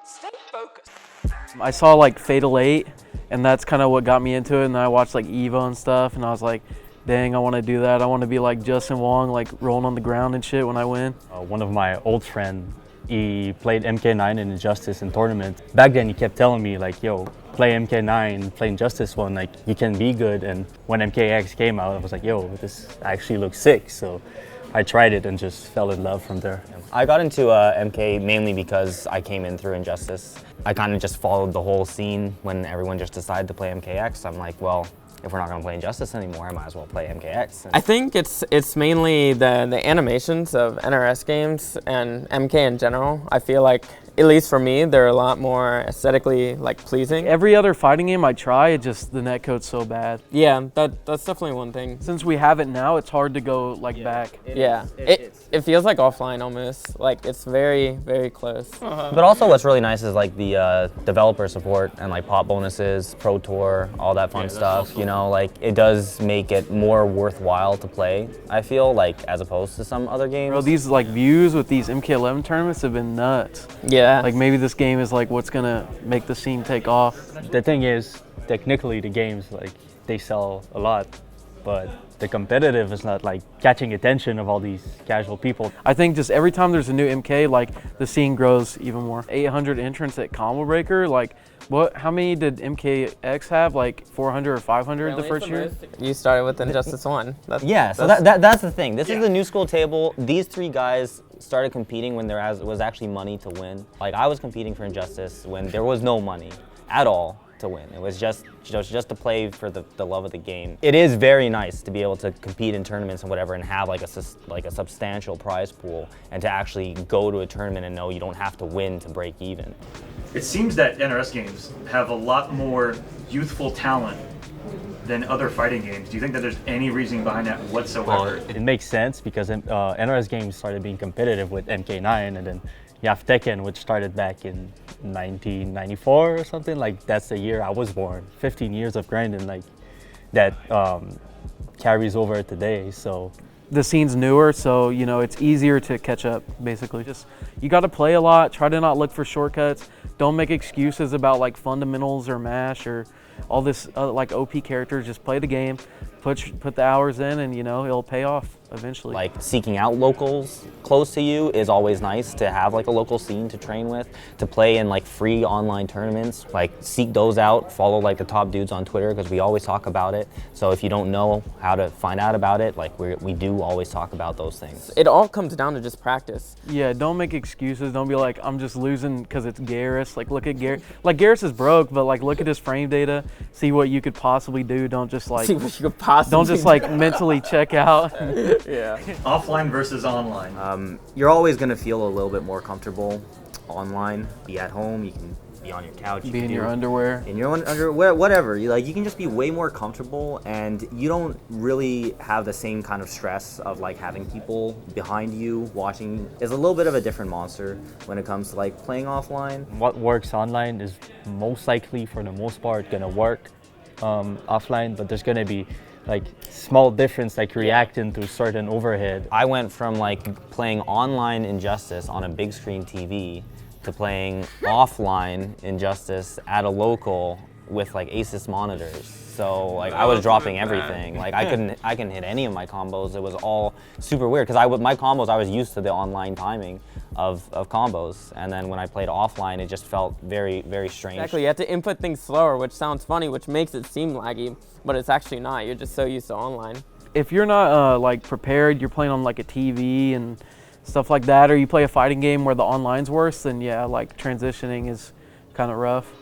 Stay focused. I saw like Fatal 8, and that's kind of what got me into it. And then I watched like Evo and stuff, and I was like, dang, I want to do that. I want to be like Justin Wong, like rolling on the ground and shit when I win. One of my old friends, he played MK9 in Injustice in tournament. Back then he kept telling me like, yo, play MK9, play Injustice 1, like you can be good. And when MKX came out, I was like, yo, this actually looks sick. So I tried it and just fell in love from there. I got into MK mainly because I came in through Injustice. I kind of just followed the whole scene when everyone just decided to play MKX. I'm like, well, if we're not going to play Injustice anymore, I might as well play MKX. I think it's mainly the animations of NRS games and MK in general. I feel like, at least for me, they're a lot more aesthetically like pleasing. Every other fighting game I try, it just the netcode's so bad. Yeah, that's definitely one thing. Since we have it now, it's hard to go like back. It feels like offline almost. Like it's very, very close. But also what's really nice is like the developer support and like pop bonuses, Pro Tour, all that fun stuff. You know, like it does make it more worthwhile to play, I feel, like as opposed to some other games. Bro, these like views with these MK11 tournaments have been nuts. Yeah. Like maybe this game is like what's gonna make the scene take off. The thing is, technically the games, like they sell a lot, but the competitive is not like catching attention of all these casual people. I think just every time there's a new MK, like the scene grows even more. 800 entrants at Combo Breaker, like how many did MKX have? Like 400 or 500 the first year? You started with Injustice 1. That's the thing. This is the new school table. These three guys started competing when there was actually money to win. Like I was competing for Injustice when there was no money at all to win. It was just to play for the love of the game. It is very nice to be able to compete in tournaments and whatever and have like a substantial prize pool and to actually go to a tournament and know you don't have to win to break even. It seems that NRS games have a lot more youthful talent than other fighting games. Do you think that there's any reasoning behind that whatsoever? It makes sense because NRS games started being competitive with MK9, and then you have Tekken, which started back in 1994 or something. Like that's the year I was born. 15 years of grinding, like that carries over today. So the scene's newer, so you know it's easier to catch up. Basically, just you got to play a lot. Try to not look for shortcuts. Don't make excuses about like fundamentals or mash or all this like OP characters. Just play the game, put the hours in, and you know it'll pay off eventually. Like seeking out locals close to you is always nice to have like a local scene to train with, to play in like free online tournaments. Like seek those out, follow like the top dudes on Twitter because we always talk about it. So if you don't know how to find out about it, like we do always talk about those things. It all comes down to just practice. Yeah, don't make excuses. Don't be like, I'm just losing because it's Garrus. Like look at Garrus. Like Garrus is broke, but like look at his frame data, see what you could possibly do. Don't just like see what you could possibly don't just like mentally check out. Yeah. Offline versus online. You're always going to feel a little bit more comfortable online. Be at home, you can be on your couch. Be in your underwear. In your underwear, whatever. You can just be way more comfortable, and you don't really have the same kind of stress of like having people behind you watching. It's a little bit of a different monster when it comes to like playing offline. what works online is most likely, for the most part, gonna work offline, but there's gonna be like small difference, like reacting to certain overhead. I went from like playing online Injustice on a big screen TV to playing offline Injustice at a local with like Asus monitors. So like I was dropping everything. Like I couldn't hit any of my combos. It was all super weird because my combos, I was used to the online timing of combos, and then when I played offline, it just felt very, very strange. Exactly, you have to input things slower, which sounds funny, which makes it seem laggy, but it's actually not. You're just so used to online. If you're not like prepared, you're playing on like a TV and stuff like that, or you play a fighting game where the online's worse, then yeah, like transitioning is kind of rough.